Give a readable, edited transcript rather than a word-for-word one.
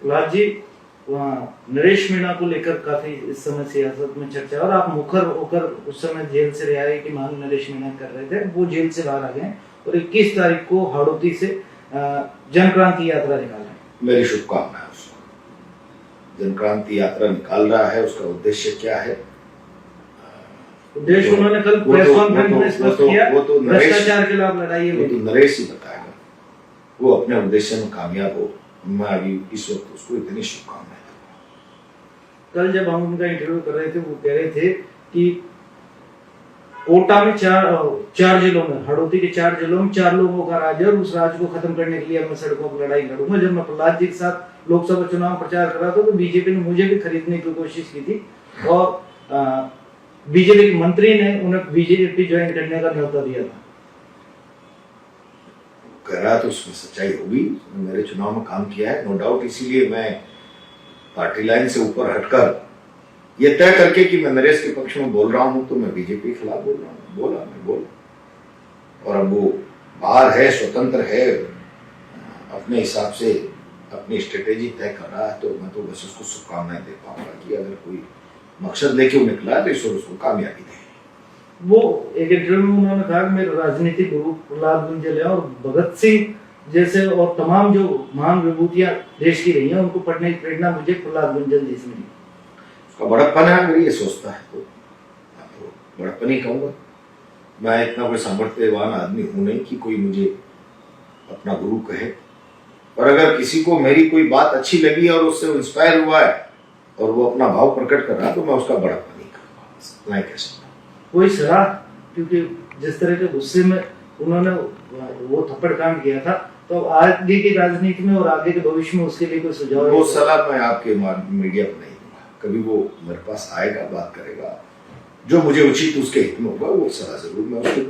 प्रहलाद जी, नरेश मीणा को लेकर काफी इस समय सियासत में चर्चा है और आप मुखर होकर उस समय जेल से रिहाई की मांग नरेश मीणा कर रहे थे, वो जेल से बाहर आ गए और 21 तारीख को हाड़ौती से जन क्रांति यात्रा निकाल रहे हैं। मेरी शुभकामनाएं उसको। जन क्रांति यात्रा निकाल रहा है, उसका उद्देश्य क्या है? उद्देश्य उन्होंने कल प्रेस कॉन्फ्रेंस में स्पष्ट किया, भ्रष्टाचार के खिलाफ लड़ाई है। वो तो नरेश ही बताएगा, वो अपने उद्देश्य में कामयाब हो। मैं अभी इस वक्त उसको इतनी शुभकामनाएं। कल जब हम उनका इंटरव्यू कर रहे थे, वो कह रहे थे कि कोटा में चार जिलों में, हाड़ौती के 4 जिलों में 4 लोगों का राज है और उस राज को खत्म करने के लिए मैं सड़कों पर लड़ाई लड़ूंगा। जब मैं प्रहलाद जी के साथ लोकसभा चुनाव प्रचार कर रहा था तो बीजेपी ने मुझे भी खरीदने की कोशिश की थी और बीजेपी के मंत्री ने उन्हें बीजेपी ज्वाइन करने का न्योता दिया था। कह रहा तो उसमें सच्चाई होगी, मेरे चुनाव में काम किया है नो डाउट। इसीलिए मैं पार्टी लाइन से ऊपर हटकर ये तय करके कि मैं नरेश के पक्ष में बोल रहा हूं तो मैं बीजेपी के खिलाफ बोल रहा हूं, मैं बोला। और अब वो बाहर है, स्वतंत्र है, अपने हिसाब से अपनी स्ट्रेटेजी तय कर रहा है, तो मैं तो बस उसको शुभकामनाएं दे पाऊंगा कि अगर कोई मकसद लेके वो निकला है तो ईश्वर उसको कामयाबी दे। वो एक इंटरव्यू में उन्होंने कहा कि मेरे राजनीतिक गुरु प्रहलाद गुंजल है और भगत सिंह जैसे और तमाम जो महान विभूतियां देश की रही हैं उनको पढ़ने की प्रेरणा मुझे प्रहलाद गुंजल जी से मिली। उसका बड़प्पन है, अगर ये सोचता है तो बड़प्पन ही कहूंगा। मैं इतना कोई सामर्थ्यवान आदमी हूं नहीं कि कोई मुझे अपना गुरु कहे, और अगर किसी को मेरी कोई बात अच्छी लगी और उससे इंस्पायर हुआ है और वो अपना भाव प्रकट कर रहा है तो मैं उसका बड़प्पन ही कहूंगा, मैं कह सकता हूं। कोई सलाह, क्योंकि जिस तरह के गुस्से में उन्होंने वो थप्पड़ कांड किया था, तो आगे की राजनीति में और आगे के भविष्य में उसके लिए कोई सुझाव? वो सलाह मैं आपके मीडिया पर नहीं दूंगा। कभी वो मेरे पास आएगा, बात करेगा, जो मुझे उचित उसके हित में होगा वो सलाह जरूर मैं उसको